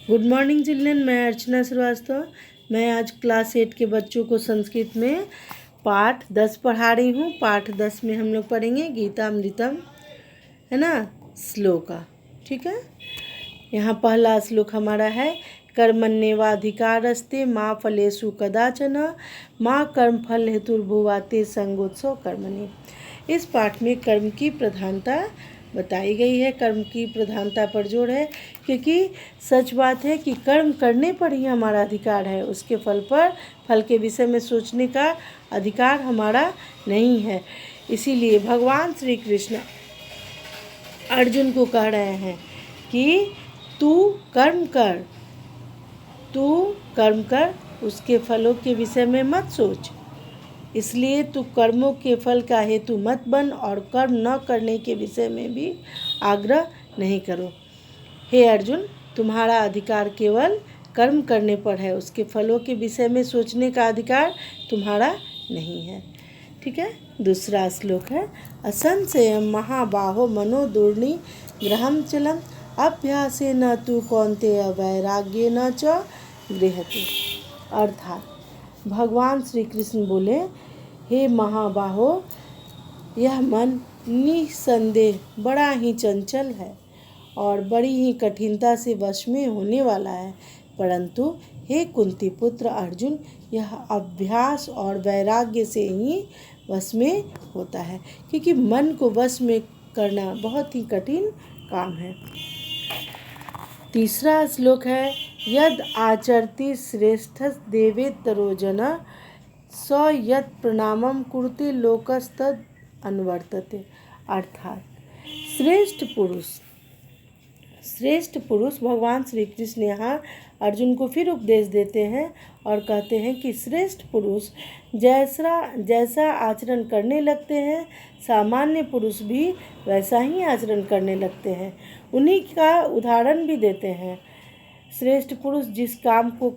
Good morning children. मैं अर्चना श्रीवास्तव। मैं आज क्लास 8 के बच्चों को संस्कृत में पाठ 10 पढ़ा रही हूँ। पाठ 10 में हम लोग पढ़ेंगे गीतामृतम, है ना, श्लोका। ठीक है। यहाँ पहला श्लोक हमारा है, कर्मण्येवाधिकारस्ते माँ फलेषु कदाचन माँ कर्मफल हेतुर्भुवाते संगोत्सव कर्मणि। इस पाठ में कर्म की प्रधानता बताई गई है। कर्म की प्रधानता पर जोर है, क्योंकि सच बात है कि कर्म करने पर ही हमारा अधिकार है। उसके फल के विषय में सोचने का अधिकार हमारा नहीं है। इसीलिए भगवान श्री कृष्ण अर्जुन को कह रहे हैं कि तू कर्म कर, उसके फलों के विषय में मत सोच। इसलिए तू कर्मों के फल का हेतु मत बन और कर्म न करने के विषय में भी आग्रह नहीं करो। हे अर्जुन, तुम्हारा अधिकार केवल कर्म करने पर है, उसके फलों के विषय में सोचने का अधिकार तुम्हारा नहीं है। ठीक है। दूसरा श्लोक है, असंशयम महाबाहो मनोदुर्नि ग्रहम चलम अभ्यासेन तु कौन्तेय वैराग्येन च गृह्यते। अर्थात भगवान श्री कृष्ण बोले, हे महाबाहो, यह मन निसंदेह बड़ा ही चंचल है और बड़ी ही कठिनता से वश में होने वाला है, परंतु हे कुंती पुत्र अर्जुन, यह अभ्यास और वैराग्य से ही वश में होता है, क्योंकि मन को वश में करना बहुत ही कठिन काम है। तीसरा श्लोक है, यद आचरति श्रेष्ठ देवेतरो जन स यत् प्रणामं कुरुते लोकस्तद अनुवर्तते। अर्थात श्रेष्ठ पुरुष भगवान श्री कृष्ण यहाँ अर्जुन को फिर उपदेश देते हैं और कहते हैं कि श्रेष्ठ पुरुष जैसा आचरण करने लगते हैं, सामान्य पुरुष भी वैसा ही आचरण करने लगते हैं। उन्हीं का उदाहरण भी देते हैं। श्रेष्ठ पुरुष जिस काम को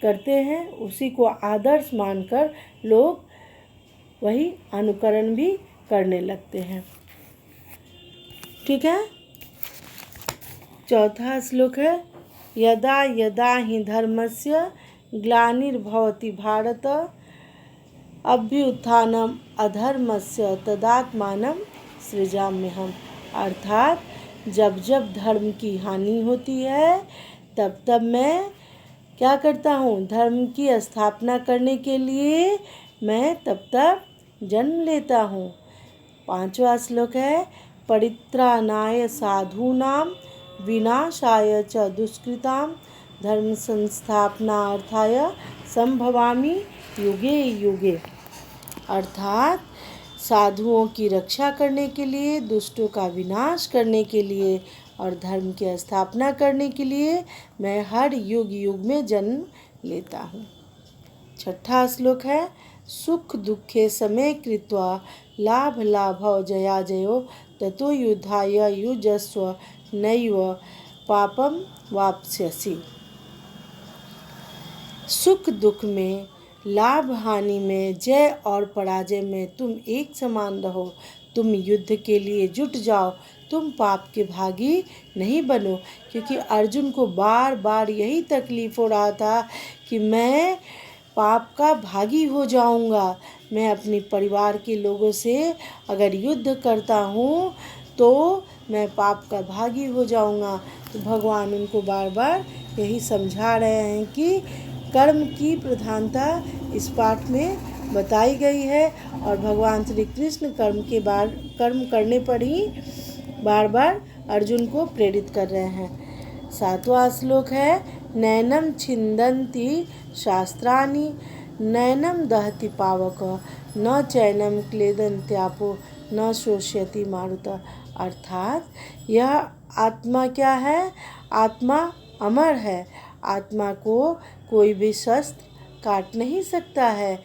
करते हैं उसी को आदर्श मानकर लोग वही अनुकरण भी करने लगते हैं। ठीक है। चौथा श्लोक है, यदा यदा हि धर्मस्य ग्लानिर्भवति भारत अभ्युत्थानम अधर्मस्य तदात्मानं सृजाम्यहम्। अर्थात जब जब धर्म की हानि होती है तब तब मैं क्या करता हूँ, धर्म की स्थापना करने के लिए मैं तब जन्म लेता हूँ। पांचवा श्लोक है, परित्राणाय साधूनां विनाशाय च दुष्कृतां धर्म संस्थापनार्थाय संभवामि युगे युगे। अर्थात साधुओं की रक्षा करने के लिए, दुष्टों का विनाश करने के लिए और धर्म की स्थापना करने के लिए मैं हर युग युग में जन्म लेता हूँ। छठा श्लोक है, सुख दुखे समय कृत्वा लाभ लाभौ जया जयो ततो युद्धाय युजस्व नैव पापम वाप्स्यसि। सुख दुख में, लाभ हानि में, जय और पराजय में तुम एक समान रहो। तुम युद्ध के लिए जुट जाओ, तुम पाप के भागी नहीं बनो। क्योंकि अर्जुन को बार बार यही तकलीफ हो रहा था कि मैं पाप का भागी हो जाऊंगा। मैं अपने परिवार के लोगों से अगर युद्ध करता हूँ तो मैं पाप का भागी हो जाऊंगा। तो भगवान उनको बार बार यही समझा रहे हैं कि कर्म की प्रधानता इस पाठ में बताई गई है और भगवान श्री कृष्ण कर्म करने पर ही बार बार अर्जुन को प्रेरित कर रहे हैं। सातवां श्लोक है, नैनम छिन्दन्ति शास्त्राणि नैनम दहति पावक न चैनम क्लेदन्त्यापो न शोष्यति मारुत। अर्थात यह आत्मा क्या है, आत्मा अमर है। आत्मा को कोई भी शस्त्र काट नहीं सकता है,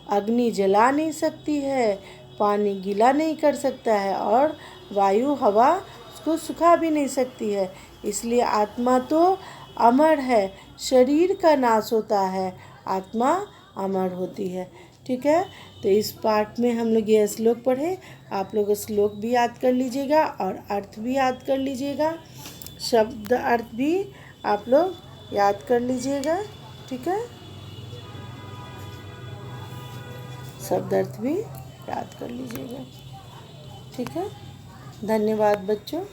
अग्नि जला नहीं सकती है, पानी गीला नहीं कर सकता है और वायु हवा उसको सुखा भी नहीं सकती है। इसलिए आत्मा तो अमर है। शरीर का नाश होता है, आत्मा अमर होती है। ठीक है। तो इस पाठ में हम लोग ये श्लोक पढ़े। आप लोग श्लोक भी याद कर लीजिएगा और अर्थ भी याद कर लीजिएगा, शब्द अर्थ भी आप लोग याद कर लीजिएगा। ठीक है, शब्द अर्थ भी याद कर लीजिएगा। ठीक है, धन्यवाद बच्चों।